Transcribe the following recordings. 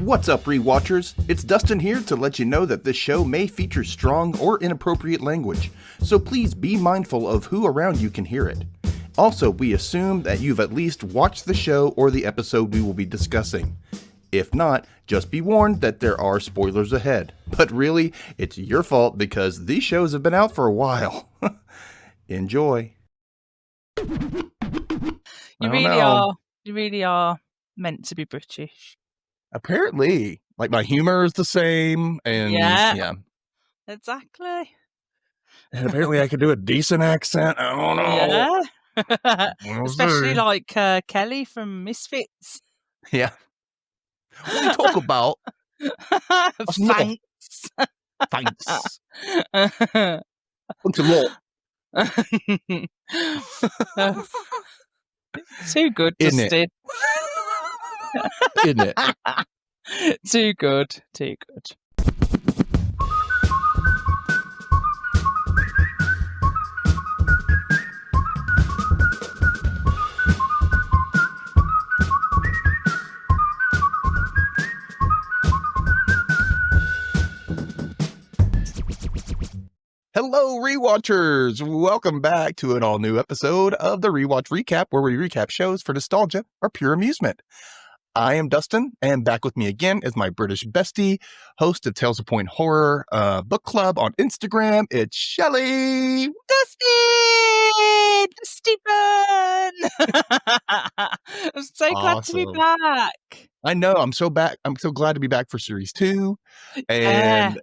What's up, Rewatchers? It's Dustin here to let you know that this show may feature strong or inappropriate language, so please be mindful of who around you can hear it. Also, we assume that you've at least watched the show or the episode we will be discussing. If not, just be warned that there are spoilers ahead. But really, it's your fault because these shows have been out for a while. Enjoy. You really are meant to be British. Apparently, like my humor is the same, and yeah. Exactly. And apparently I can do a decent accent. I don't know. Yeah. Especially like Kelly from Misfits. Yeah. What do you talk about? Thanks. Thanks. Thanks a lot. Too good, Isn't Dustin. Isn't it? Too good. Too good. Hello, Rewatchers! Welcome back to an all-new episode of the Rewatch Recap, where we recap shows for nostalgia or pure amusement. I am Dustin, and back with me again is my British bestie, host of Tales of Point Horror Book Club on Instagram. It's Chelley! Dustin! Stephen! I'm so glad to be back. I know, I'm so glad to be back for Series 2. And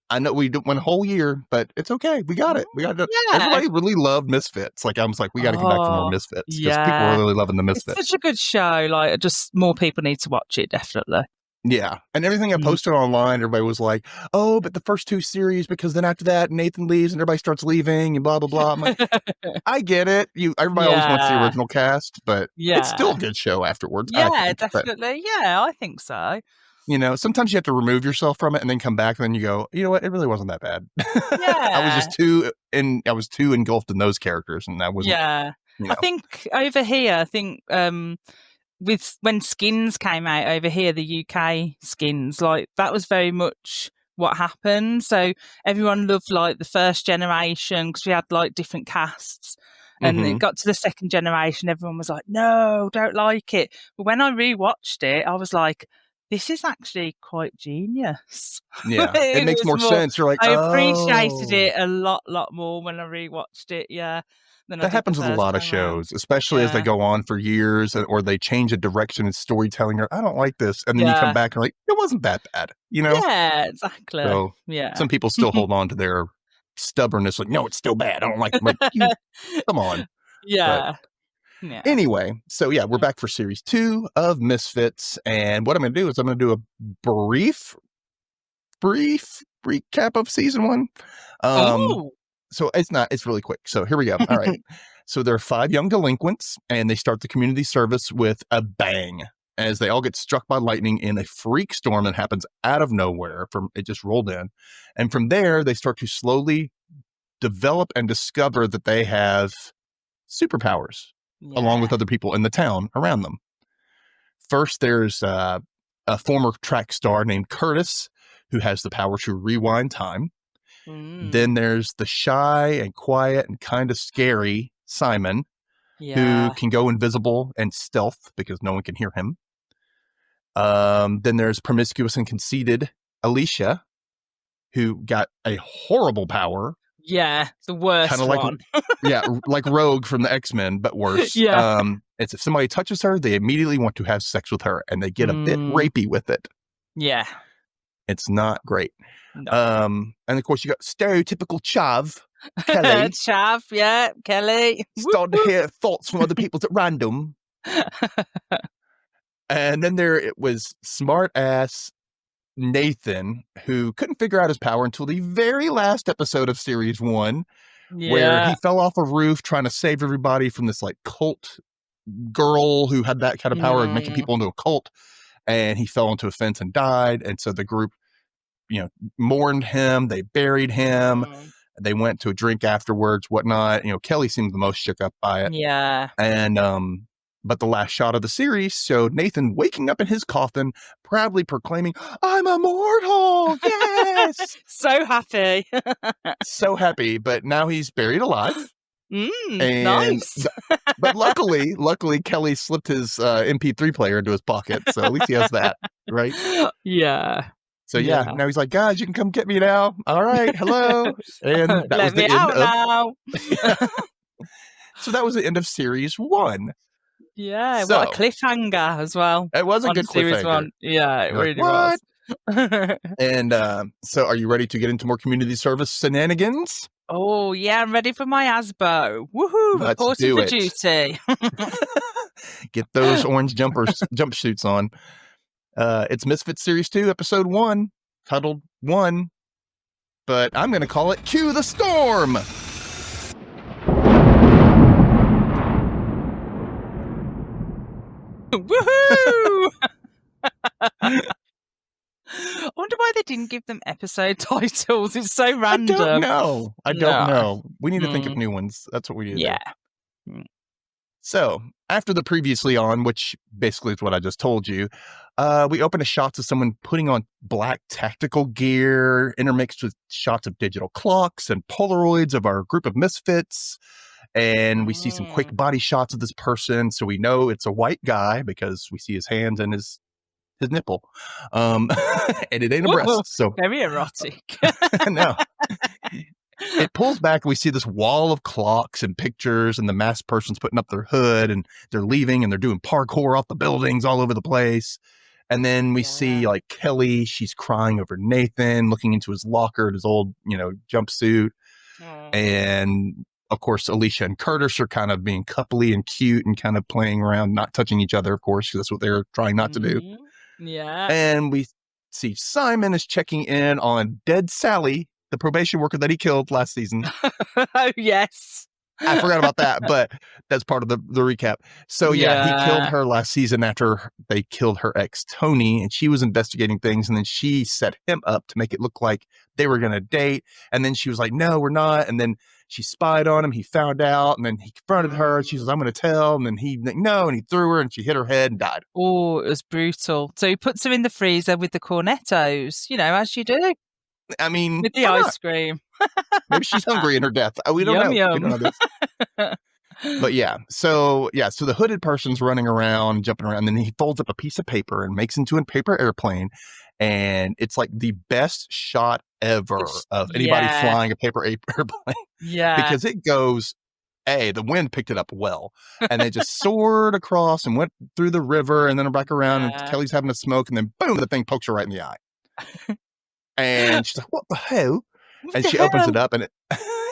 I know we went a whole year, but it's okay. We got it. Everybody really loved Misfits. Like, I was like, we got to get back for more Misfits because people are really loving the Misfits. It's such a good show. Like, just more people need to watch it, definitely. Yeah. And everything I posted online, everybody was like, oh, but the first 2 series, because then after that, Nathan leaves and everybody starts leaving and blah, blah, blah. I'm like, I get it. Everybody always wants the original cast, but it's still a good show afterwards. Yeah, definitely. Yeah, I think so. You know, sometimes you have to remove yourself from it and then come back and then you go, you know what? It really wasn't that bad. Yeah. I was too engulfed in those characters, and that wasn't. Yeah. You know. I think over here, with when Skins came out over here, the UK Skins, like that was very much what happened. So everyone loved like the first generation because we had like different casts. And it got to the second generation, everyone was like, no, don't like it. But when I rewatched it, I was like, this is actually quite genius. Yeah, it makes more sense. You're like, I appreciated it a lot more when I rewatched it. Yeah, that happens with a lot of shows, especially as they go on for years, or they change a direction in storytelling. Or I don't like this, and then you come back and like, it wasn't that bad, you know? Yeah, exactly. So some people still hold on to their stubbornness, like, no, it's still bad. I don't like it. Like, come on. Yeah. Yeah. Anyway, so we're back for Series 2 of Misfits, and what I'm going to do is I'm going to do a brief recap of Season 1. So it's really quick. So here we go. All right. So there are 5 young delinquents, and they start the community service with a bang, as they all get struck by lightning in a freak storm that happens out of nowhere. It just rolled in, and from there they start to slowly develop and discover that they have superpowers. Along with other people in the town around them. First, there's a former track star named Curtis, who has the power to rewind time. Then there's the shy and quiet and kind of scary Simon, who can go invisible and stealth because no one can hear him. Then there's promiscuous and conceited Alicia, who got a horrible power. Yeah, the worst kind of like one. like Rogue from the X-Men, but worse. Yeah. It's if somebody touches her, they immediately want to have sex with her, and they get a bit rapey with it. Yeah. It's not great. No. And of course you got stereotypical Chav, Kelly. Chav, yeah, Kelly. Starting to hear thoughts from other people at random. And then it was smart ass Nathan, who couldn't figure out his power until the very last episode of Series 1, where he fell off a roof trying to save everybody from this like cult girl who had that kind of power and making people into a cult, and he fell into a fence and died. And so the group, mourned him. They buried him. They went to a drink afterwards, whatnot. Kelly seemed the most shook up by it. Yeah. And But the last shot of the series showed Nathan waking up in his coffin, proudly proclaiming, "I'm immortal! Yes!" So happy. So happy, but now he's buried alive. Nice. But luckily, Kelly slipped his MP3 player into his pocket, so at least he has that, right? Yeah. So now he's like, "Guys, you can come get me now. All right, hello." And that was the end of now. So that was the end of series 1. Yeah, so, what a cliffhanger as well. It was a good series cliffhanger. 1. Yeah, it really was. was. And so are you ready to get into more community service shenanigans? Oh, yeah, I'm ready for my ASBO. Woohoo, Let's reporting do for it. duty. Get those orange jumpsuits on. It's Misfits Series 2, Episode 1, titled 1, but I'm going to call it Cue the Storm! Woohoo! I wonder why they didn't give them episode titles. It's so random. I don't know. We need to think of new ones. That's what we need to do. So, after the previously on, which basically is what I just told you, we open a shots of someone putting on black tactical gear, intermixed with shots of digital clocks and Polaroids of our group of misfits. And we see some quick body shots of this person, so we know it's a white guy because we see his hands and his nipple. And it ain't a breast. So very erotic. No. It pulls back and we see this wall of clocks and pictures, and the masked person's putting up their hood and they're leaving and they're doing parkour off the buildings all over the place. And then we see like Kelly, she's crying over Nathan, looking into his locker, his old, jumpsuit. And of course, Alicia and Curtis are kind of being coupley and cute and kind of playing around, not touching each other, of course, because that's what they're trying not to do. Yeah. And we see Simon is checking in on dead Sally, the probation worker that he killed last season. Oh, yes. I forgot about that, but that's part of the recap. So, he killed her last season after they killed her ex, Tony, and she was investigating things, and then she set him up to make it look like they were going to date, and then she was like, "No, we're not," and then she spied on him, he found out, and then he confronted her, and she says, "I'm going to tell," and then he, no, and he threw her, and she hit her head and died. Oh, it was brutal. So he puts her in the freezer with the cornettos, as you do. I mean, with the ice cream. Maybe she's hungry in her death. We don't know. Yum. We don't know this. But so the hooded person's running around, jumping around, and then he folds up a piece of paper and makes into a paper airplane. And it's like the best shot ever of anybody flying a paper airplane. Yeah. Because it goes, the wind picked it up well. And they just soared across and went through the river and then back around. And Kelly's having a smoke. And then boom, the thing pokes her right in the eye. And she's like, "What the hell?" And she opens it up, and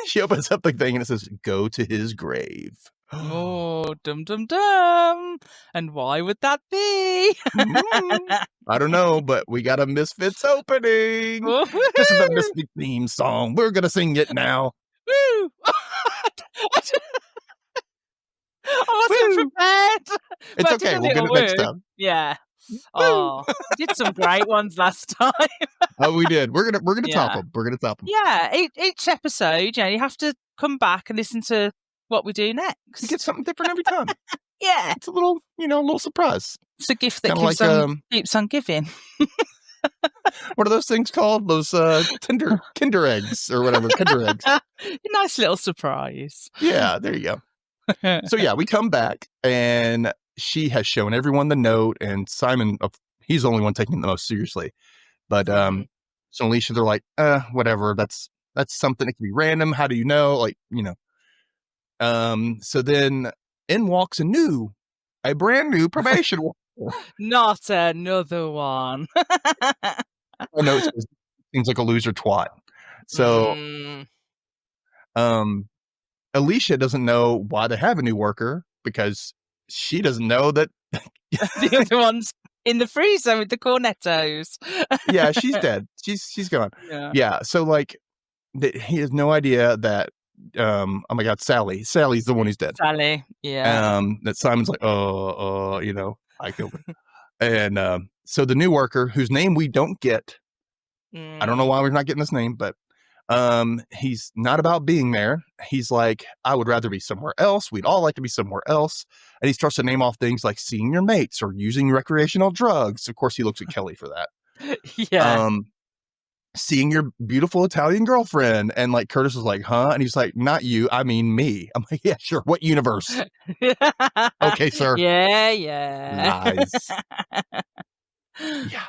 she opens up the thing, and it says, "Go to his grave." Oh, dum dum dum! And why would that be? I don't know, but we got a Misfits opening. Woo-hoo! This is the Misfits theme song. We're gonna sing it now. Woo! I wasn't prepared. It's okay. We'll get it next time. Yeah. Oh, we did some great ones last time. Oh, we did. We're gonna top them. We're gonna top them. Yeah, each episode, you have to come back and listen to what we do next. You get something different every time. Yeah, it's a little, little surprise. It's a gift that keeps on giving. What are those things called? Those Kinder eggs or whatever. Kinder eggs. A nice little surprise. Yeah, there you go. So we come back and she has shown everyone the note, and Simon, he's the only one taking it the most seriously. But so Alicia, they're like, whatever. That's something. It can be random. How do you know? So then in walks a brand new probation worker. Not another one. Oh no, it seems like a loser twat. So, Alicia doesn't know why they have a new worker because she doesn't know that the other one's in the freezer with the cornettos. Yeah, she's dead. She's gone. Yeah. So he has no idea that oh my God, Sally's the one who's dead. Sally, yeah. That Simon's like, I killed her. And so the new worker, whose name we don't get, I don't know why we're not getting this name, but He's not about being there. He's like, I would rather be somewhere else. We'd all like to be somewhere else. And he starts to name off things like seeing your mates or using recreational drugs. Of course, he looks at Chelley for that. Yeah. Seeing your beautiful Italian girlfriend. And like Curtis was like, huh? And he's like, not you, I mean me. I'm like, yeah, sure. What universe? Okay, sir. Yeah. Lies. Yeah.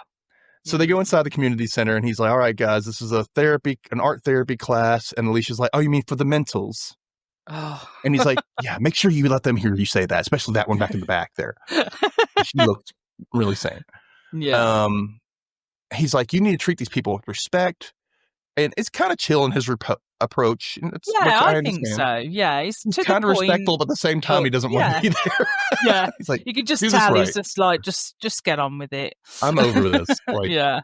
So they go inside the community center and he's like, all right, guys, this is an art therapy class. And Alicia's like, oh, you mean for the mentals? Oh. And he's like, yeah, make sure you let them hear you say that, especially that one back in the back there. She looked really sane. Yeah. He's like, you need to treat these people with respect. And it's kind of chill in his approach. It's, yeah, I think so. Yeah, he's kind of respectful, but at the same time, he doesn't want to be there. Yeah, he's like, you can just tell he's just like, just get on with it. I'm over this. Like, yeah.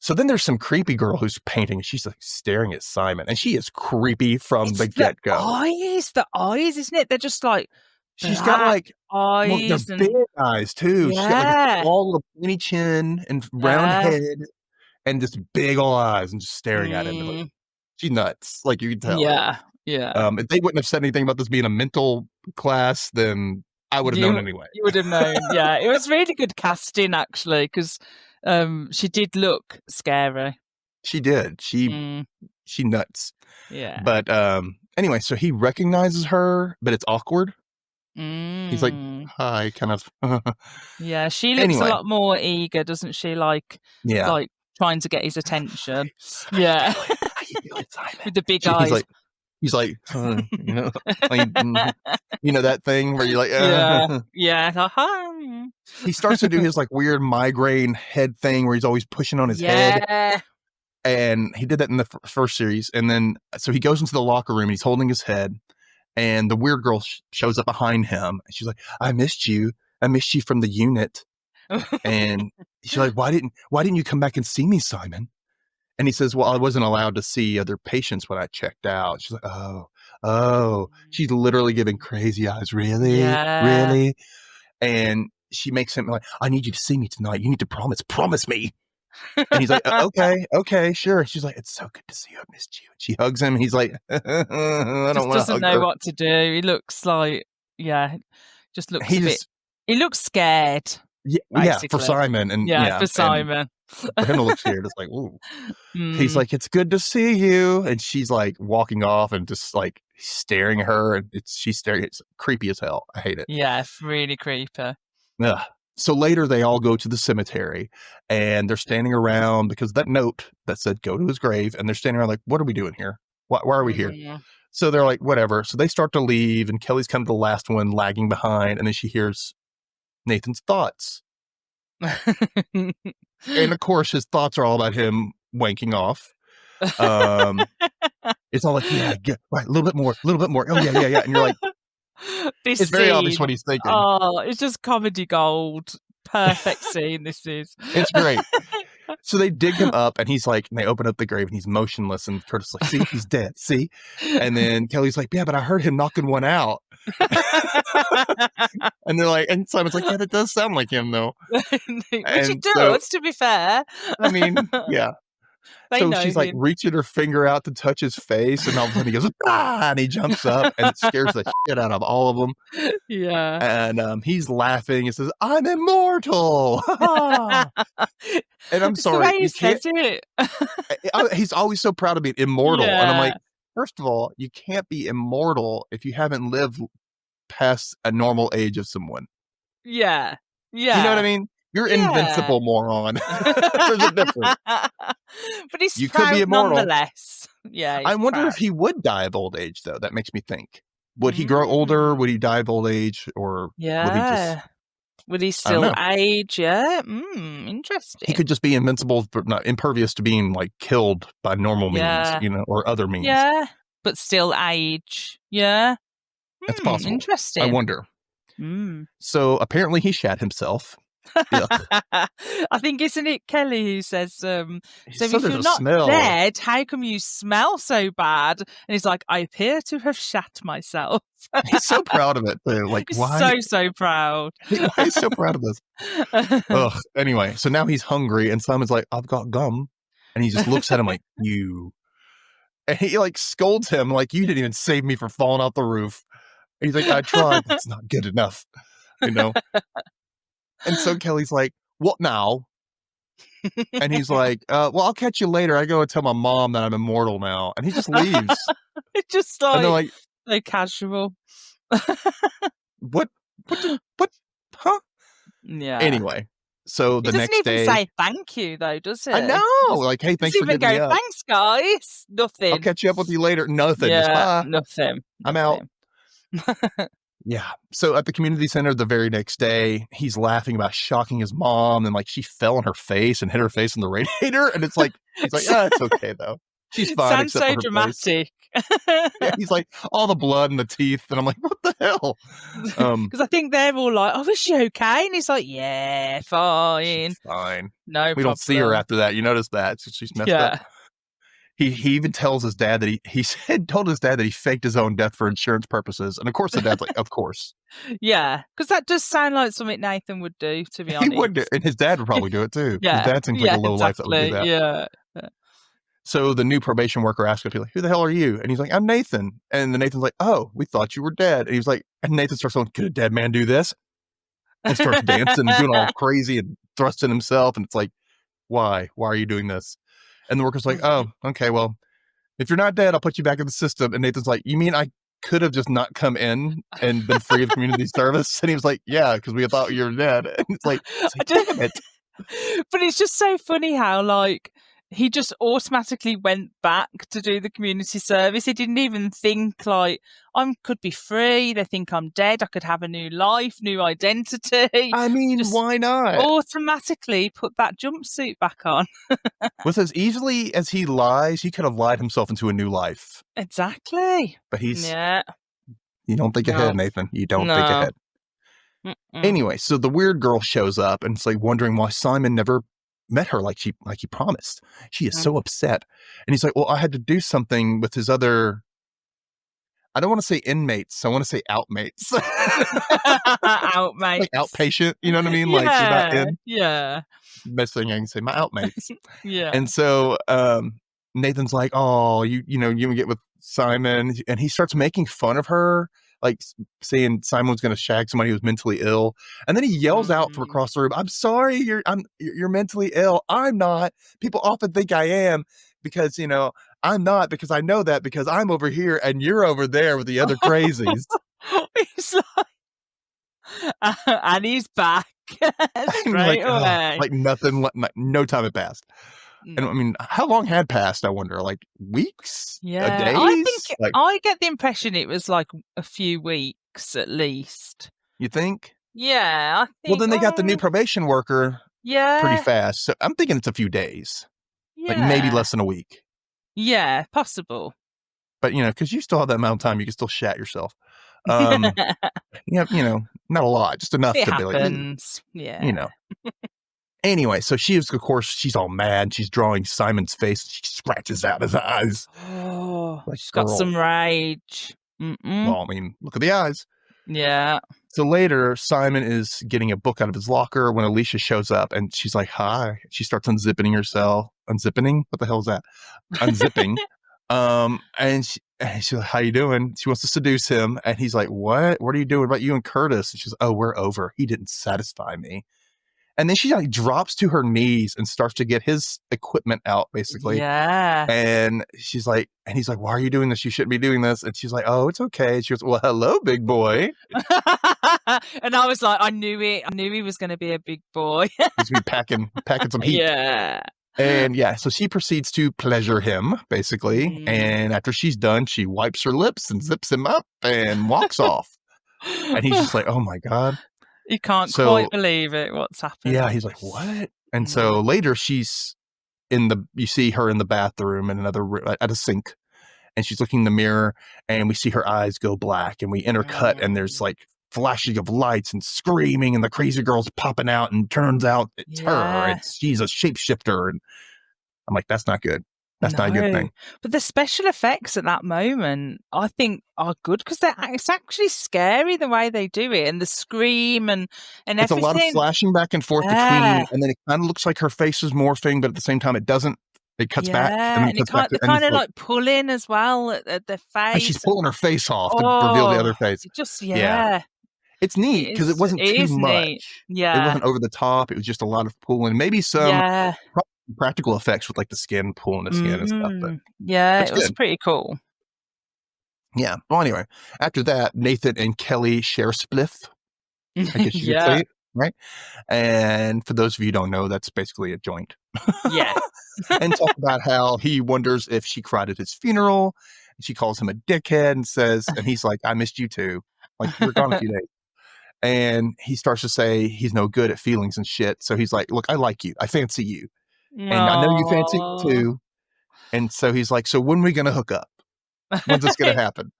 So then there's some creepy girl who's painting. She's like staring at Simon, and she is creepy from the get-go. The eyes, isn't it? They're just like she's got like eyes, they're big eyes too. Yeah. She's got like a small little pointy chin and round head, and just big old eyes, and just staring at him. She's nuts, like you can tell. Yeah. If they wouldn't have said anything about this being a mental class, then I would have known anyway. You would have known. Yeah, it was really good casting actually, because she did look scary. She did. She nuts. Yeah. But anyway, so he recognizes her, but it's awkward. He's like, hi, kind of. Yeah, she looks a lot more eager, doesn't she? Like trying to get his attention. Yeah. How you doing, Simon? With the big eyes. He's like, you know, that thing where you're like, yeah. He starts to do his like weird migraine head thing where he's always pushing on his head. And he did that in the first series. And then, so he goes into the locker room and he's holding his head. And the weird girl shows up behind him. And she's like, I missed you. I missed you from the unit. And she's like, why didn't you come back and see me, Simon? And he says, well, I wasn't allowed to see other patients when I checked out. She's like, oh. She's literally giving crazy eyes. Really? Yeah. Really? And she makes him like, I need you to see me tonight. You need to promise me. And he's like, okay, sure. She's like, it's so good to see you. I missed you. And she hugs him. He's like, I don't want to doesn't know what to do. He looks like, just looks he looks scared. Yeah, for Simon. And for Simon. For him to look scared, it's like, ooh. He's like, it's good to see you. And she's like walking off and just like staring at her. And she's staring. It's creepy as hell. I hate it. Yeah, it's really creepy. Yeah. So later they all go to the cemetery and they're standing around because that note that said go to his grave, and they're standing around like, what are we doing here? Why are we here? Yeah. So they're like, whatever. So they start to leave and Kelly's kind of the last one lagging behind. And then she hears Nathan's thoughts. And of course his thoughts are all about him wanking off. It's all like, right, a little bit more. Oh yeah. And you're like, it's very obvious what he's thinking. Oh, it's just comedy gold. Perfect scene this is. It's great. So they dig him up and he's like, and they open up the grave and he's motionless, and Curtis is like, see, he's dead, see? And then Kelly's like, yeah, but I heard him knocking one out. And they're like, and Simon's like, yeah, that does sound like him though. Which it does, to be fair. I mean, yeah. So she's like reaching her finger out to touch his face, and all of a sudden he goes, and he jumps up, and it scares the shit out of all of them. Yeah. And he's laughing and says, I'm immortal. And I'm sorry. The way he says it. He's always so proud of being immortal. Yeah. And I'm like, first of all, you can't be immortal if you haven't lived past a normal age of someone. Yeah. You know what I mean? You're invincible, moron. There's a difference. But he's proud could be immortal nonetheless. Yeah. I wonder if he would die of old age, though. That makes me think. Would he grow older? Would he die of old age? Or would he still age? Yeah. Interesting. He could just be invincible, but not impervious to being like killed by normal means, or other means. Yeah. But still age. Yeah. That's possible. Interesting. I wonder. So apparently he shat himself. I think, isn't it Kelly who says, so if you're not dead, how come you smell so bad? And he's like, I appear to have shat myself. He's so proud of it too. Like, he's why? So proud. Why is he so proud of this? Ugh. Anyway, so now he's hungry, and Simon's like, I've got gum. And he just looks at him like, you. And he like scolds him like, you didn't even save me from falling off the roof. And he's like, I tried, but it's not good enough, you know? And so Kelly's like, what now? And he's like, well, I'll catch you later. I go and tell my mom that I'm immortal now. And he just leaves. It's just And they're like, so casual. what, huh? Yeah. Anyway, so the next day. He doesn't even say thank you, though, does he? I know. Like, hey, thanks for getting me up. Thanks, guys. Nothing. I'll catch you up with you later. Nothing. Yeah, Just bye. nothing. I'm out. Yeah. So at the community center the very next day, he's laughing about shocking his mom, and like she fell on her face and hit her face on the radiator. And it's like, he's like, it's okay though. She's fine. Sounds so dramatic. Yeah, he's like, all the blood and the teeth. And I'm like, what the hell? Because I think they're all like, oh, is she okay? And he's like, yeah, fine. She's fine. No problem. We don't see her after that. You notice that? So she's messed up. He even tells his dad that he told his dad that he faked his own death for insurance purposes. And of course the dad's like, of course. Yeah, because that does sound like something Nathan would do, to be honest. He would do, and his dad would probably do it too. Yeah. His dad seems like a low life that would do that. Yeah. So the new probation worker asks him, like, who the hell are you? And he's like, I'm Nathan. And then Nathan's like, oh, we thought you were dead. And he's like, and Nathan starts going, could a dead man do this? And starts dancing and doing all crazy and thrusting himself. And it's like, why? Why are you doing this? And the worker's like, oh, okay, well, if you're not dead, I'll put you back in the system. And Nathan's like, you mean I could have just not come in and been free of community service? And he was like, yeah, because we thought you were dead. And it's like damn it. But it's just so funny how, like, he just automatically went back to do the community service. He didn't even think, like, I could be free. They think I'm dead. I could have a new life, new identity. I mean, just why not? Automatically put that jumpsuit back on. With as easily as he lies, he could have lied himself into a new life. Exactly. But he's... Yeah. You don't think ahead, Nathan. You don't think ahead. Anyway, so the weird girl shows up and it's like wondering why Simon never met her like he promised. She is so upset. And he's like, well, I had to do something with his other, I don't want to say inmates, I want to say outmates. Outmates. Like outpatient, you know what I mean? Like you're not in. Yeah. Best thing I can say, my outmates. Yeah. And so Nathan's like, oh, you get with Simon, and he starts making fun of her, like saying Simon was going to shag somebody who's mentally ill. And then he yells out from across the room, I'm sorry, you're mentally ill. I'm not. People often think I am because, you know, I'm not, because I know that because I'm over here and you're over there with the other crazies. He's like, and he's back straight away. Like nothing, no time had passed. And I mean, how long had passed, I wonder? Like weeks? Yeah. Days? I think I get the impression it was like a few weeks at least. You think? Yeah, I think. Well, then they got the new probation worker pretty fast. So I'm thinking it's a few days. Yeah. Like maybe less than a week. Yeah, possible. But, you know, because you still have that amount of time, you can still shat yourself. Yeah, you know, not a lot, just enough it to happens. be like, yeah. You know. Anyway, so she's all mad. She's drawing Simon's face. She scratches out his eyes. Oh, like, she's got some rage. Well, I mean, look at the eyes. Yeah. So later, Simon is getting a book out of his locker when Alicia shows up, and she's like, hi. She starts unzipping herself. Unzipping? What the hell is that? Unzipping. And she's like, how you doing? She wants to seduce him. And he's like, what? What are you doing? What about you and Curtis? And she's like, oh, we're over. He didn't satisfy me. And then she like drops to her knees and starts to get his equipment out, basically. Yeah. And she's like, and he's like, why are you doing this? You shouldn't be doing this. And she's like, oh, it's okay. She goes, well, hello, big boy. And I was like, I knew it. I knew he was going to be a big boy. He's going to be packing some heat. Yeah. And yeah, so she proceeds to pleasure him, basically. And after she's done, she wipes her lips and zips him up and walks off. And he's just like, oh my God. You can't quite believe it. What's happened? Yeah, he's like, what? And so later she's you see her in the bathroom in another room at a sink, and she's looking in the mirror, and we see her eyes go black, and we intercut, and there's like flashing of lights and screaming, and the crazy girl's popping out, and turns out it's her. She's a shapeshifter. And I'm like, that's not good. That's not a good thing. But the special effects at that moment, I think, are good because it's actually scary the way they do it, and the scream and it's everything. A lot of flashing back and forth between, and then it kind of looks like her face is morphing, but at the same time, it doesn't. It cuts back, and Yeah, then it and cuts back to, they're and kind it's of like, like pulling as well at their and she's face, and pulling her face off to reveal the oh, other face. it just Yeah. It's neat because it wasn't it too is neat. much. It Yeah, wasn't over the top. It was just a lot of pulling, maybe some yeah, practical effects with like the skin pulling the skin and stuff, but yeah, it's it was good. pretty cool. Yeah. Well, anyway, after that, Nathan and Kelly share a spliff, I guess you could Yeah, say it, right? And for those of you who don't know, that's basically a joint. yeah. And talk about how he wonders if she cried at his funeral. And she calls him a dickhead and says, and he's like, I missed you too. Like, you were gone a few days. And he starts to say he's no good at feelings and shit. So he's like, look, I like you. I fancy you. And I know you fancy me Oh, too. And so he's like, so when are we going to hook up? When's this going to happen?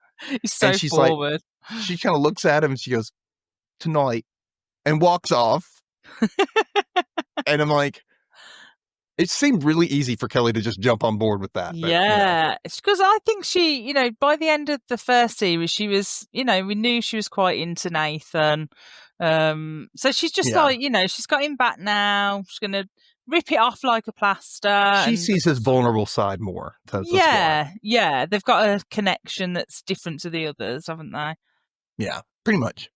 he's And so she's like, forward. she kind of looks at him and she goes, tonight, and walks off. And I'm like, it seemed really easy for Kelly to just jump on board with that. But, Yeah, it's because I think she, by the end of the first series, she was, we knew she was quite into Nathan. So she's just yeah. like, she's got him back now. She's gonna rip it off like a plaster. She And sees his vulnerable side more. That's why. yeah, they've got a connection that's different to the others, haven't they? Yeah, pretty much.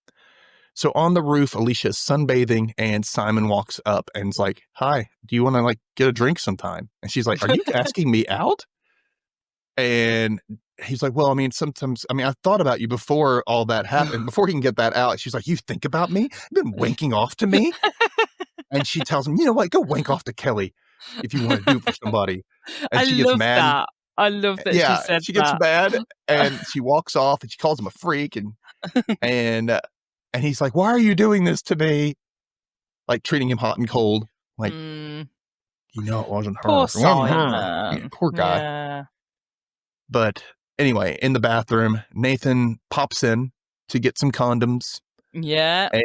So on the roof, Alicia's sunbathing, and Simon walks up and is like, hi, do you want to like get a drink sometime? And she's like, are you asking me out? And he's like, well, I mean, sometimes, I've thought about you before all that happened. Before he can get that out, she's like, you think about me? You've been wanking off to me? And she tells him, you know what? Go wank off to Kelly if you want to do it for somebody. And I she gets love mad. that. I love that Yeah, she said she gets that. mad and she walks off and she calls him a freak and he's like, why are you doing this to me? Like treating him hot and cold. Like, it wasn't her. Poor It wasn't her. Simon. Yeah, poor guy. Yeah. But anyway, in the bathroom, Nathan pops in to get some condoms. Yeah. And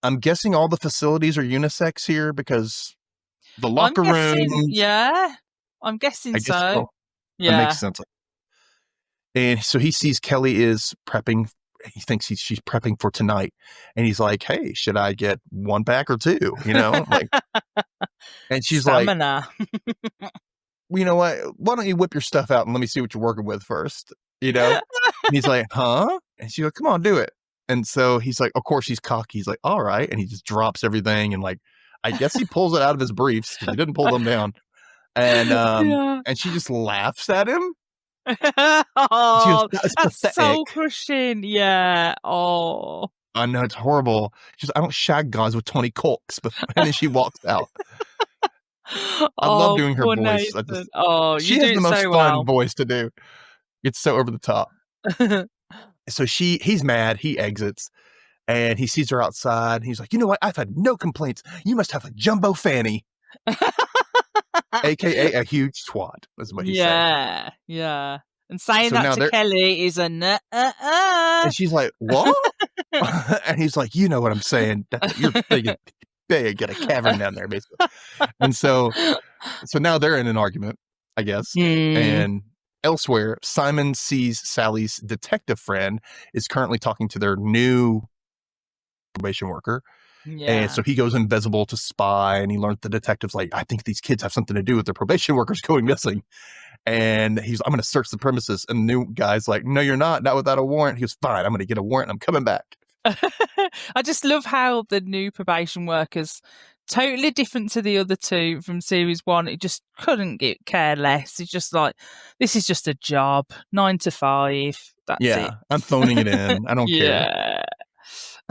I'm guessing all the facilities are unisex here because the locker room. Yeah. I'm guessing so. Yeah. That makes sense. And so he sees Kelly is prepping. He thinks she's prepping for tonight. And he's like, hey, should I get one pack or two? Like, and she's Stamina. like, well, you know what? Why don't you whip your stuff out and let me see what you're working with first? And he's like, huh? And she's like, come on, do it. And so he's like, of course he's cocky. He's like, all right. And he just drops everything. And like, I guess he pulls it out of his briefs because he didn't pull them down. And and she just laughs at him. Oh, goes, that's so crushing. Yeah. Oh, I know, it's horrible. She's like, I don't shag guys with 20 cocks. And then she walks out. I love doing her voice. She has the most so fun voice to do. It's so over the top. So he's mad. He exits and he sees her outside. He's like, you know what? I've had no complaints. You must have a jumbo fanny. AKA a huge twat, is what he said. Yeah. And saying that to Kelly is a And she's like, what? And he's like, you know what I'm saying. You're big at a cavern down there, basically. And so now they're in an argument, I guess. And elsewhere, Simon sees Sally's detective friend is currently talking to their new probation worker. Yeah. And so he goes invisible to spy, and he learns the detective's like, I think these kids have something to do with their probation workers going missing. And I'm going to search the premises. And the new guy's like, no, you're not without a warrant. He goes, fine, I'm going to get a warrant. I'm coming back. I just love how the new probation workers, totally different to the other two from series 1. It just couldn't care less. It's just like, this is just a job, 9 to 5. That's it. I'm phoning it in. I don't care.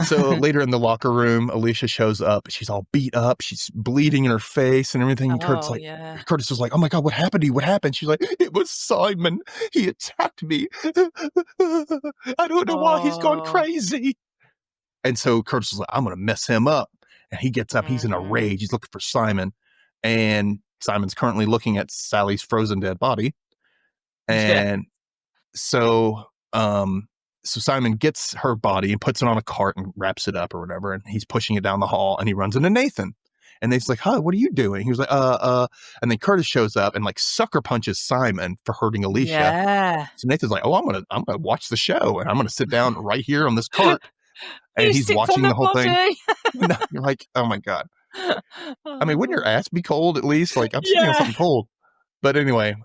So later in the locker room, Alicia shows up. She's all beat up. She's bleeding in her face and everything. Curtis is like, oh my God, what happened to you? What happened? She's like, it was Simon. He attacked me. I don't know why he's gone crazy. And so Curtis is like, I'm going to mess him up. And he gets up. He's in a rage. He's looking for Simon. And Simon's currently looking at Sally's frozen dead body. And so Simon gets her body and puts it on a cart and wraps it up or whatever. And he's pushing it down the hall and he runs into Nathan. And Nathan's like, huh, what are you doing? He was like, and then Curtis shows up and like sucker punches Simon for hurting Alicia. Yeah. So Nathan's like, oh, I'm gonna watch the show and I'm gonna sit down right here on this cart. And he's watching the whole thing. You're like, oh my God. I mean, wouldn't your ass be cold at least? Like, I'm sitting on something cold. But anyway,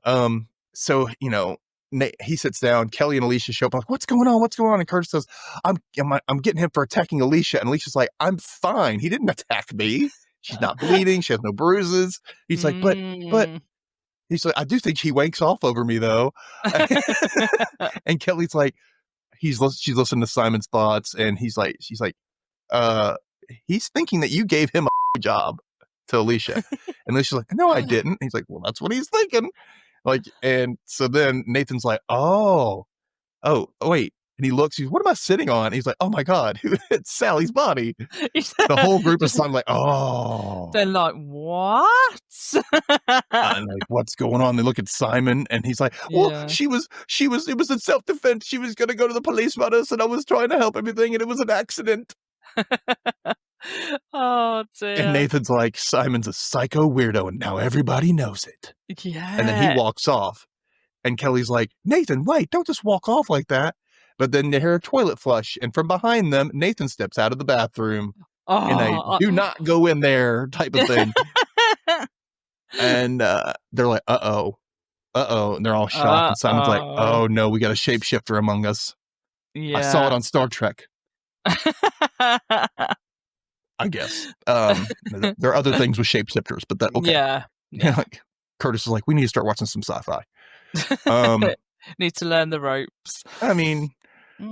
so he sits down. Kelly and Alicia show up. I'm like, what's going on? What's going on? And Curtis says, I'm getting him for attacking Alicia. And Alicia's like, I'm fine. He didn't attack me. She's not bleeding. She has no bruises. He's like, but he's like, I do think he wanks off over me though. And Kelly's like, she's listening to Simon's thoughts, and she's like, he's thinking that you gave him a job to Alicia. And Alicia's like, no, I didn't. He's like, well, that's what he's thinking. Like, and so then Nathan's like, oh, wait. And he looks, what am I sitting on? He's like, oh my God, it's Sally's body. The whole group is like, oh. They're like, what? And like, what's going on? They look at Simon, and he's like, well, it was in self-defense. She was going to go to the police about us, and I was trying to help everything, and it was an accident. Oh, dear. And Nathan's like, Simon's a psycho weirdo, and now everybody knows it. Yeah. And then he walks off. And Kelly's like, Nathan, wait, don't just walk off like that. But then they hear a toilet flush, and from behind them, Nathan steps out of the bathroom in a do not go in there type of thing. And they're like, uh-oh. And they're all shocked. And Simon's like, oh, no, we got a shapeshifter among us. Yeah. I saw it on Star Trek. I guess. There are other things with shapeshifters, but that, okay. Yeah. Like, Curtis is like, we need to start watching some sci-fi. Need to learn the ropes. I mean,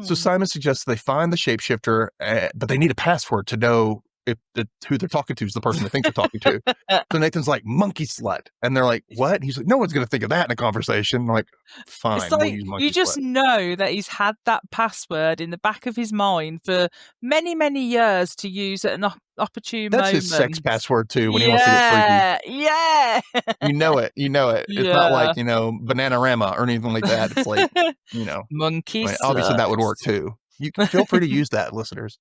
so Simon suggests they find the shapeshifter, but they need a password to know if who they're talking to is the person they think they're talking to. So Nathan's like, monkey slut. And they're like, what? And he's like, no one's going to think of that in a conversation. I'm like, fine. It's like, you just know that he's had that password in the back of his mind for many, many years to use at an opportune moment. That's his sex password too, when he wants to get freaky. Yeah. You know it. It's not like, Bananarama or anything like that. It's like, monkey slut. Obviously that would work too. You can feel free to use that, listeners.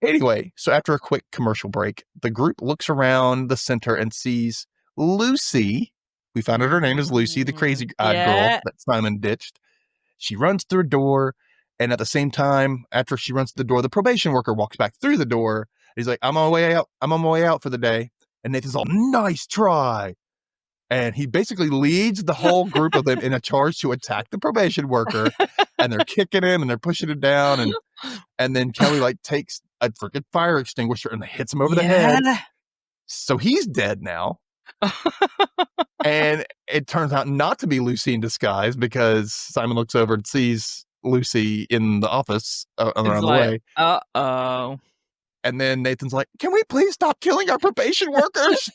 Anyway, so after a quick commercial break, the group looks around the center and sees Lucy. We found out her name is Lucy, the crazy-eyed girl that Simon ditched. She runs through a door, and at the same time, after she runs through the door, the probation worker walks back through the door. He's like, I'm on my way out. I'm on my way out for the day. And Nathan's all, nice try. And he basically leads the whole group of them in a charge to attack the probation worker. And they're kicking him and they're pushing him down. And then Kelly takes a freaking fire extinguisher and hits him over the head. So he's dead now. And it turns out not to be Lucy in disguise, because Simon looks over and sees Lucy in the office around the way. Uh-oh. And then Nathan's like, can we please stop killing our probation workers?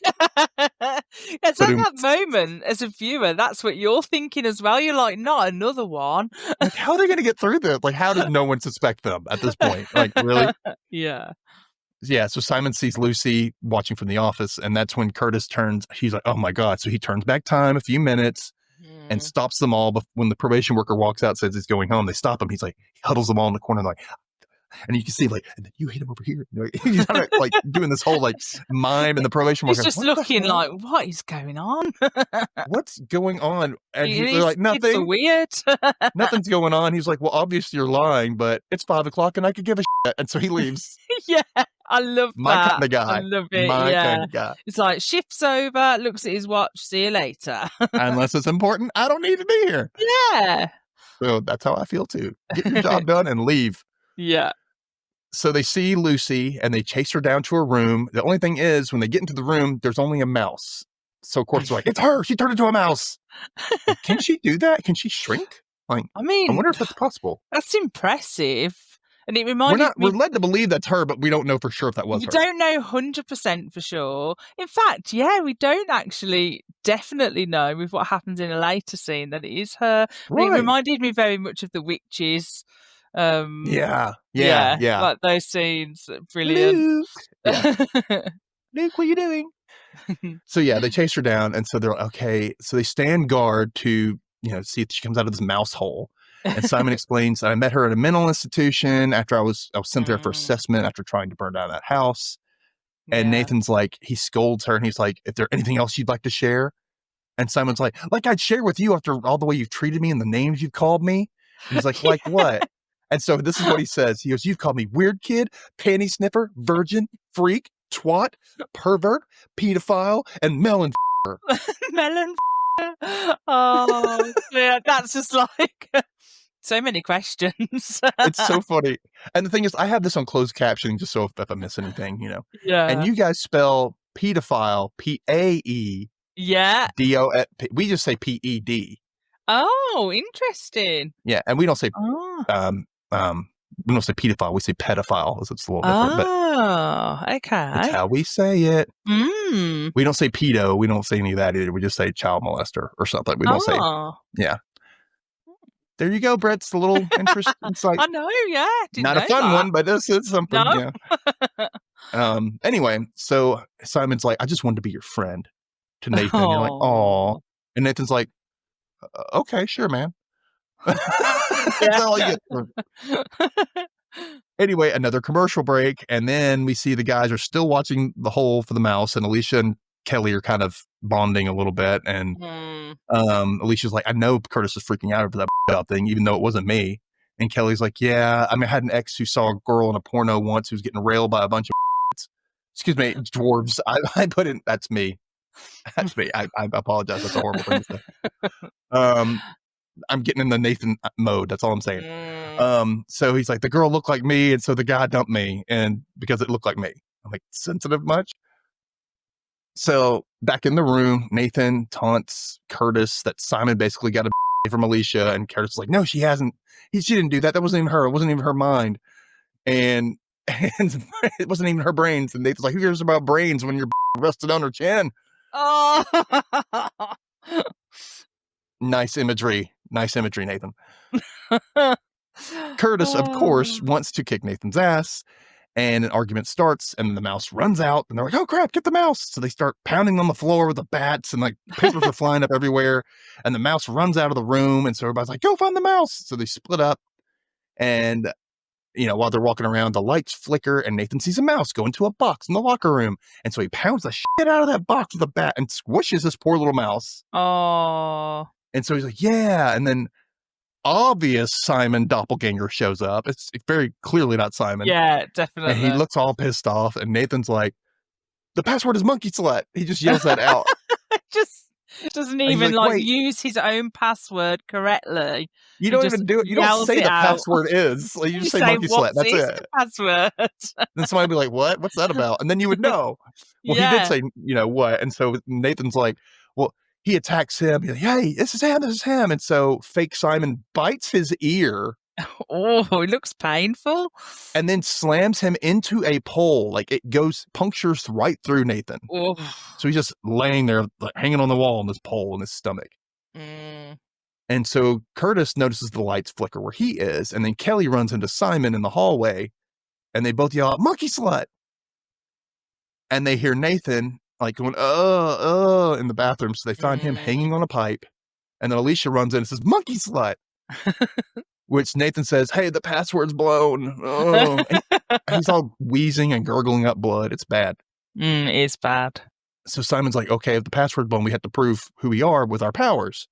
It's at that moment, as a viewer, that's what you're thinking as well. You're like, not another one. Like, how are they going to get through this? Like, how does no one suspect them at this point? Like, really? Yeah. Yeah, so Simon sees Lucy watching from the office, and that's when Curtis turns. He's like, oh my God. So he turns back time a few minutes and stops them all. But when the probation worker walks out, says he's going home, they stop him. He's like, he huddles them all in the corner, like, and you can see, and then you hit him over here. He's doing this whole mime, and the probation worker. He's just looking like, what is going on? What's going on? And they're like, nothing. It's weird. Nothing's going on. He's like, well, obviously you're lying, but it's 5:00 and I could give a shit. And so he leaves. Yeah, I love that. My kind of guy. I love it. My kind of guy. It's like, shift's over, looks at his watch, see you later. Unless it's important, I don't need to be here. Yeah. So that's how I feel too. Get your job done and leave. Yeah. So they see Lucy and they chase her down to her room. The only thing is, when they get into the room, there's only a mouse. So of course they're like, it's her. She turned into a mouse. Can she do that? Can she shrink? I wonder if that's possible. That's impressive. And it reminded me... We're led to believe that's her, but we don't know for sure if that was her. We don't know 100% for sure. In fact, we don't actually definitely know with what happens in a later scene that it is her. Right. It reminded me very much of the witches. Yeah. Like those scenes, brilliant. Luke, Luke, what are you doing? So they chase her down, and so they're okay. So they stand guard to see if she comes out of this mouse hole. And Simon explains that I met her at a mental institution after I was sent there for assessment after trying to burn down that house. And Nathan's like, he scolds her, and he's like, "If there's anything else you'd like to share?" And Simon's like I'd share with you after all the way you've treated me and the names you've called me. And he's like, like what? And so this is what he says. He goes, you've called me weird kid, panty sniffer, virgin, freak, twat, pervert, pedophile, and melon. Melon. Oh, yeah, that's just like so many questions. It's so funny. And the thing is, I have this on closed captioning just so if I miss anything, you know. And Yeah. you guys spell pedophile Paedo. Yeah. We just say PED. Oh, interesting. Yeah, and we don't say Oh. we don't say pedophile. We say pedophile. It's a little different, but Oh, it's okay. how we say it. Mm. We don't say pedo. We don't say any of that either. We just say child molester or something. We don't say. Yeah. There you go, Brett. It's a little interesting. It's like, I know, yeah. Not a fun one, but this is something. No. Yeah. Anyway, so Simon's like, I just wanted to be your friend to Nathan. You're like, aw. And Nathan's like, okay, sure, man. That's all I get. Anyway, another commercial break. And then we see the guys are still watching The Hole for the Mouse, and Alicia and Kelly are kind of bonding a little bit. And Alicia's like, I know Curtis is freaking out over that thing, even though it wasn't me. And Kelly's like, yeah, I mean, I had an ex who saw a girl in a porno once who was getting railed by a bunch of excuse me, dwarves. I put in, that's me. That's me. I apologize. That's a horrible thing to say. I'm getting in the Nathan mode. That's all I'm saying. So he's like, the girl looked like me, and so the guy dumped me, and because it looked like me. I'm like, sensitive much? So back in the room, Nathan taunts Curtis that Simon basically got a from Alicia, and Curtis is like, no, she hasn't. She didn't do that. That wasn't even her. It wasn't even her mind. And it wasn't even her brains. And Nathan's like, who cares about brains when you're rested on her chin? Oh. Nice imagery, Nathan. Curtis, of course, wants to kick Nathan's ass, and an argument starts, and the mouse runs out, and they're like, oh crap, get the mouse. So they start pounding on the floor with the bats, and like papers are flying up everywhere, and the mouse runs out of the room, and so everybody's like, go find the mouse. So they split up, and while they're walking around, the lights flicker, and Nathan sees a mouse go into a box in the locker room, and so he pounds the shit out of that box with a bat and squishes this poor little mouse. Oh. And so he's like, yeah. And then obvious Simon doppelganger shows up. It's very clearly not Simon. Yeah, definitely. And he looks all pissed off. And Nathan's like, the password is monkey slut. He just yells that out. Just doesn't even use his own password correctly. You don't even do it. You don't say the password is. Like, you just say monkey slut. That's it. The password. Then somebody would be like, what? What's that about? And then you would know. Well, he did say, what? And so Nathan's like, well, he attacks him. He's like, hey, this is him. And so fake Simon bites his ear. Oh, it looks painful. And then slams him into a pole. Like it punctures right through Nathan. Oh. So he's just laying there, like, hanging on the wall on this pole in his stomach. And so Curtis notices the lights flicker where he is. And then Kelly runs into Simon in the hallway, and they both yell out, monkey slut. And they hear Nathan like going, in the bathroom. So they find him hanging on a pipe. And then Alicia runs in and says, monkey slut. Which Nathan says, hey, the password's blown. Oh. And he's all wheezing and gurgling up blood. It's bad. It is bad. So Simon's like, okay, if the password's blown, we have to prove who we are with our powers.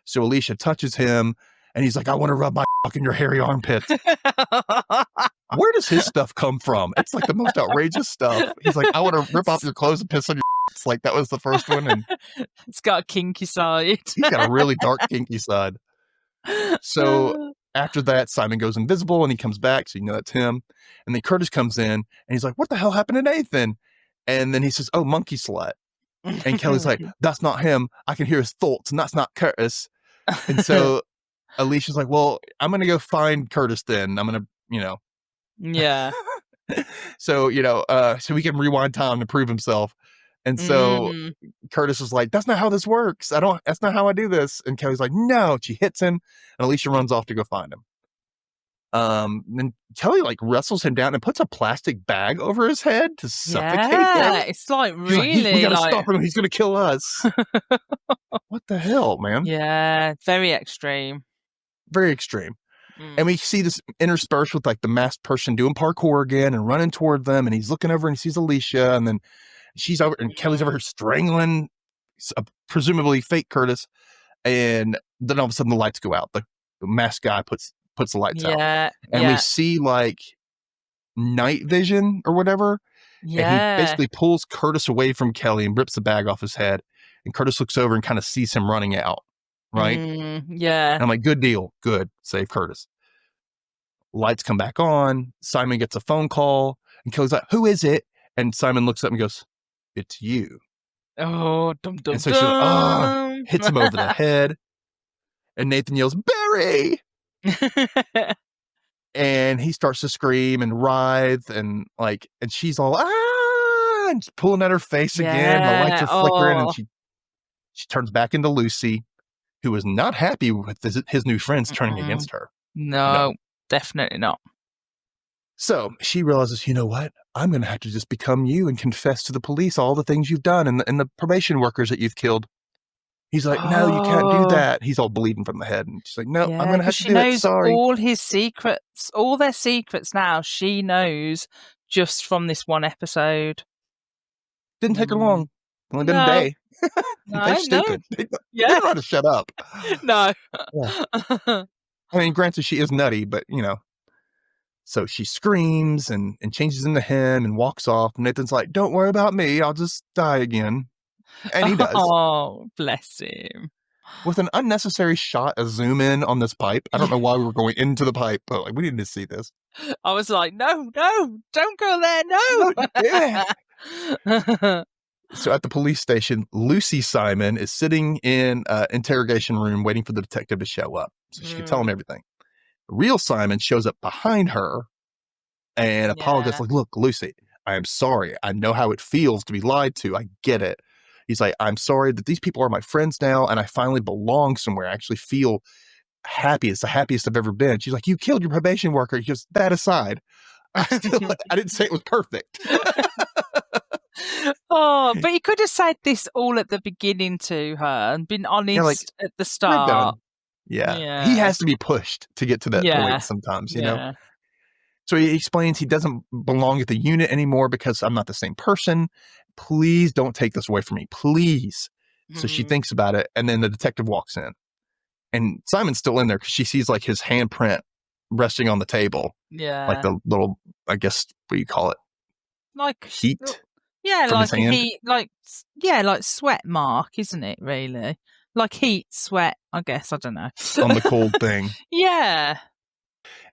So Alicia touches him, and he's like, I want to rub my cock in your hairy armpit. Where does his stuff come from? It's like the most outrageous stuff. He's like, I want to rip off your clothes and piss on your It's like that was the first one. And it's got a kinky side. He's got a really dark, kinky side. So after that, Simon goes invisible, and he comes back. So you know that's him. And then Curtis comes in, and he's like, what the hell happened to Nathan? And then he says, oh, monkey slut. And Kelly's like, that's not him. I can hear his thoughts, and that's not Curtis. And so Alicia's like, well, I'm going to go find Curtis then. I'm going to, Yeah. So, so we can rewind time to prove himself. And so Curtis is like, that's not how this works. That's not how I do this. And Kelly's like, no. She hits him, and Alicia runs off to go find him. Then Kelly like wrestles him down and puts a plastic bag over his head to suffocate him. Yeah, it's like really we gotta stop him. He's gonna kill us. What the hell, man? Yeah, very extreme. Very extreme. And we see this interspersed with like the masked person doing parkour again and running toward them, and he's looking over and he sees Alicia, and then she's over and Kelly's over here strangling presumably fake Curtis, and then all of a sudden the lights go out. The masked guy puts the lights out, and we see like night vision or whatever, and he basically pulls Curtis away from Kelly and rips the bag off his head, And Curtis looks over and kind of sees him running out, right? Yeah. And I'm like, good deal. Good. Save Curtis. Lights come back on. Simon gets a phone call. And Kelly's like, who is it? And Simon looks up and goes, it's you. Oh, dum dum And so she's like, oh, hits him over the head. And Nathan yells, Barry! And he starts to scream and writhe and she's all, and pulling at her face again. The lights are flickering and she turns back into Lucy, who is not happy with his new friends turning against her. No, definitely not. So she realizes, you know what? I'm going to have to just become you and confess to the police all the things you've done and the probation workers that you've killed. He's like, no, you can't do that. He's all bleeding from the head. And she's like, no, I'm going to have to do it. Sorry. She knows all his secrets, all their secrets now. She knows just from this one episode. Didn't take her long. Only been a day. They're stupid. They don't know how to shut up. No. Yeah. I mean, granted, she is nutty, but, So she screams and changes into him and walks off. And Nathan's like, don't worry about me. I'll just die again. And he does. Oh, bless him. With an unnecessary shot, a zoom in on this pipe. I don't know why we were going into the pipe, but we needed to see this. I was like, no, don't go there. No. Yeah. So at the police station, Lucy Simon is sitting in an interrogation room waiting for the detective to show up so she can tell him everything. Real Simon shows up behind her and apologizes like, look, Lucy, I am sorry. I know how it feels to be lied to. I get it. He's like, I'm sorry that these people are my friends now and I finally belong somewhere. I actually feel happy. It's the happiest I've ever been. She's like, you killed your probation worker. He goes, that aside, I didn't say it was perfect. Oh, but you could have said this all at the beginning to her and been honest at the start. Yeah. He has to be pushed to get to that point sometimes, you know? So he explains he doesn't belong at the unit anymore because I'm not the same person. Please don't take this away from me. Please. So she thinks about it. And then the detective walks in. And Simon's still in there because she sees his handprint resting on the table. Yeah. Like the little, I guess, what do you call it? Like heat? Yeah, like heat, like sweat mark, isn't it, really? Like heat, sweat, I guess. I don't know. On the cold thing. Yeah.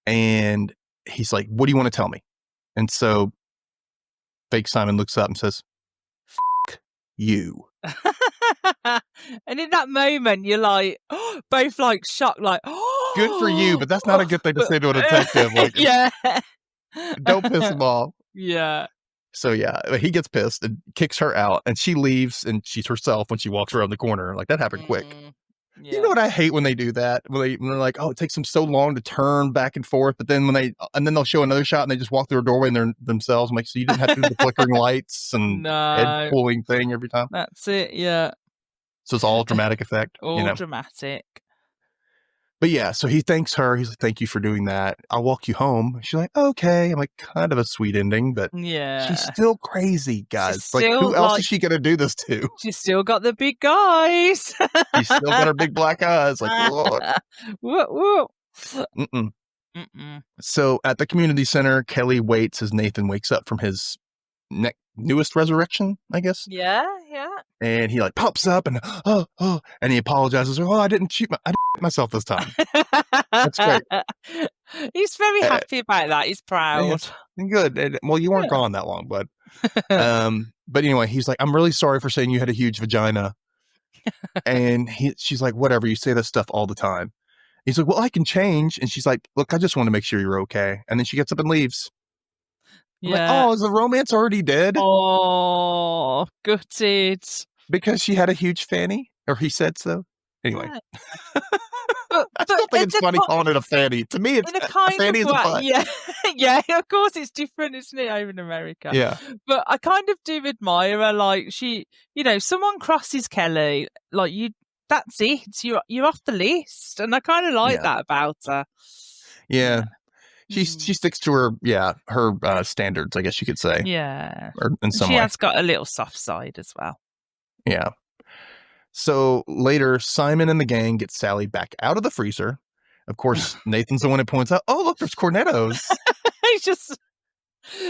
And he's like, what do you want to tell me? And so fake Simon looks up and says, F you. And in that moment, you're like, both shocked, good for you, but that's not a good thing to say to a detective. Yeah. Don't piss him off. Yeah. So he gets pissed and kicks her out and she leaves and she's herself when she walks around the corner. That happened quick. Yeah. You know what I hate when they do that? When they're like, oh, it takes them so long to turn back and forth, but then then they'll show another shot and they just walk through a doorway and they're themselves. I'm like, so you didn't have to do the flickering lights and head pulling thing every time? That's it, yeah. So it's all dramatic effect. All dramatic. But yeah, so he thanks her. He's like, thank you for doing that. I'll walk you home. She's like, okay. I'm like, kind of a sweet ending, but she's still crazy, guys. Who else is she going to do this to? She's still got the big guys. She's still got her big black eyes. Lord. Whoa. So at the community center, Kelly waits as Nathan wakes up from his newest resurrection, I guess. Yeah. And he pops up and and he apologizes. Oh, I didn't shoot myself this time. That's great. He's very happy about that. He's proud. Good. Well, you weren't gone that long, bud. But anyway, he's like, I'm really sorry for saying you had a huge vagina. And she's like, whatever, you say that stuff all the time. He's like, well, I can change. And she's like, look, I just want to make sure you're okay. And then she gets up and leaves. Yeah. Is the romance already dead? Oh, gutted. Because she had a huge fanny? Or he said so? Anyway. Yeah. I still think it's funny calling it a fanny. To me, it's a fanny is a butt. Yeah, of course it's different, isn't it, over in America? Yeah. But I kind of do admire her. She, someone crosses Kelly, that's it. You're off the list. And I kind of like that about her. Yeah. She sticks to her standards, I guess you could say. Yeah. Or in some way. She has got a little soft side as well. Yeah. So later, Simon and the gang get Sally back out of the freezer. Of course, Nathan's the one who points out, oh, look, there's Cornettos. He's just...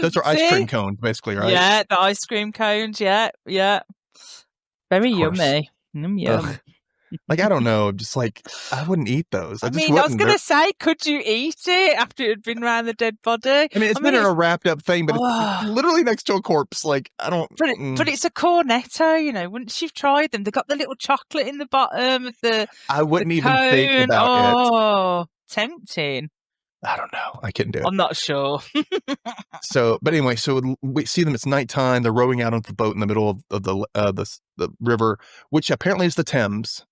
Those are ice cream cones, basically, right? Yeah, the ice cream cones, yeah. Very yummy. Yum. Like, I don't know. Just like, I wouldn't eat those. I just mean, I was wouldn't. going to say, could you eat it after it had been around the dead body? I mean, it's been in a wrapped up thing, but it's literally next to a corpse. Like, I don't. But it's a cornetto, you know. Wouldn't you've tried them? They got the little chocolate in the bottom of the. I wouldn't the even cone. think about it. Oh, tempting. I don't know. I couldn't do it. I'm not sure. So, but anyway, so we see them. It's nighttime. They're rowing out onto the boat in the middle of the river, which apparently is the Thames.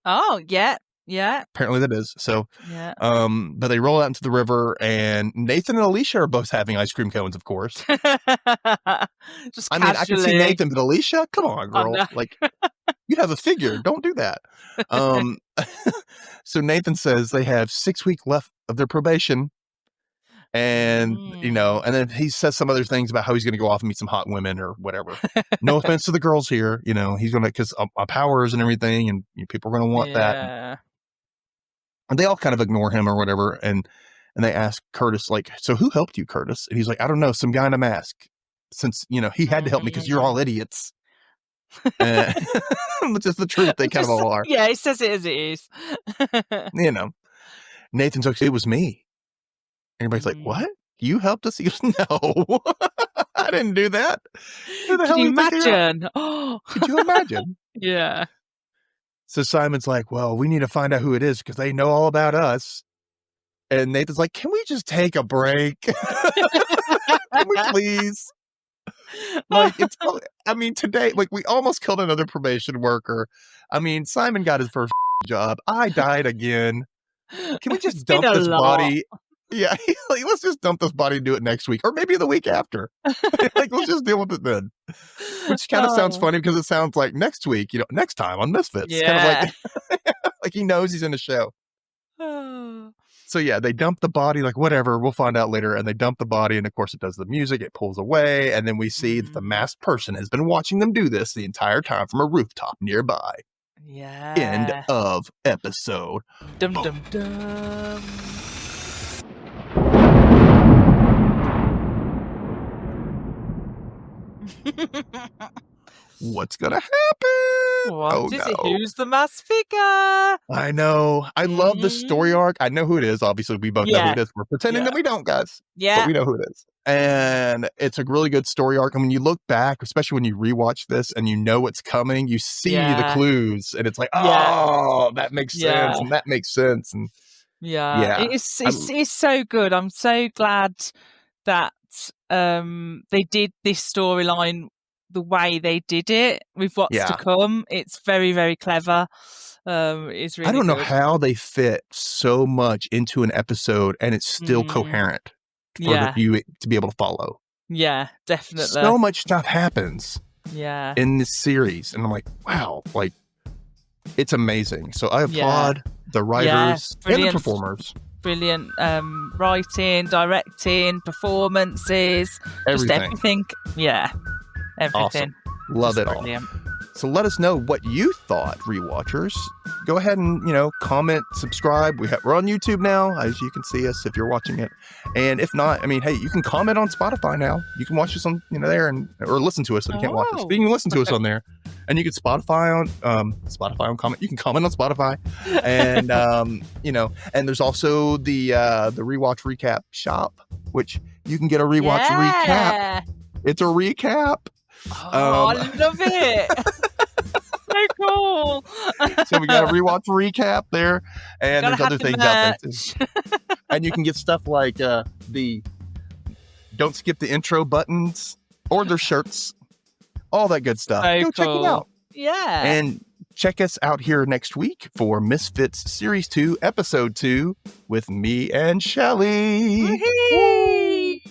Oh, yeah. Apparently that is. So, yeah. But they roll out into the river, and Nathan and Alicia are both having ice cream cones, of course. Just I mean, I can see Nathan, but Alicia, come on, girl. No. Like, you have a figure. Don't do that. So Nathan says they have 6 weeks left of their probation. And, you know, and then he says some other things about how he's going to go off and meet some hot women or whatever. No offense to the girls here. You know, he's going to, because of powers and everything, and people are going to want that. And they all kind of ignore him or whatever. And they ask Curtis, like, so who helped you, Curtis? And he's like, I don't know, some guy in a mask. Since, you know, he had to help me because you're all idiots. Which is the truth. They kind of all are. Yeah, he says it as it is. You know, Nathan's like, it was me. Everybody's like, what? You helped us? He goes, no, I didn't do that. Could you imagine? Could you imagine? Yeah. So Simon's like, well, we need to find out who it is because they know all about us. And Nathan's like, can we just take a break? Can we please? Like, it's, I mean, today, like, we almost killed another probation worker. I mean, Simon got his first job. I died again. Can we just dump this body? Yeah, like, let's just dump this body and do it next week, or maybe the week after. Like, let's just deal with it then. Which kind of sounds funny because it sounds like next week, you know, next time on Misfits. Yeah. Kind of like he knows he's in the show. So yeah, they dump the body, like, whatever, we'll find out later. And they dump the body, and of course it does the music, it pulls away, and then we see that the masked person has been watching them do this the entire time from a rooftop nearby. Yeah. End of episode. Dum dum dum. What's gonna happen? What is it? Who's the masked figure? I know. I love the story arc. I know who it is. Obviously, we both know who it is. We're pretending that we don't, guys. Yeah. But we know who it is. And it's a really good story arc. And when you look back, especially when you rewatch this and you know what's coming, you see the clues. And it's like, oh, that makes sense. And that makes sense. And it's so good. I'm so glad that they did this storyline the way they did it with what's to come. It's very, very clever. It's really I don't know good. how they fit so much into an episode and it's still coherent for the viewer to be able to follow. Yeah, definitely. So much stuff happens in this series. And I'm like, wow, like, it's amazing. So I applaud the writers and the performers. Brilliant writing, directing, performances, just everything. Yeah, everything. Awesome. Love it all. So let us know what you thought, rewatchers. Go ahead and, you know, comment, subscribe. We're on YouTube now, as you can see us if you're watching it. And if not, I mean, hey, you can comment on Spotify now. You can watch us on, you know, there, or listen to us. So you can't watch us. But you can listen to us on there. And you can Spotify on comment. You can comment on Spotify. And you know, and there's also the Rewatch Recap shop, which you can get a Rewatch recap. It's a recap. I love it. So cool. So we got a Rewatch recap there, and there's other things out there too. And you can get stuff like the don't skip the intro buttons or their shirts, all that good stuff. So Go check them out. Yeah. And check us out here next week for Misfits Series 2, Episode 2 with me and Chelley. Woo-hee!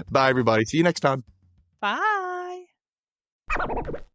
Bye, everybody. See you next time. Bye.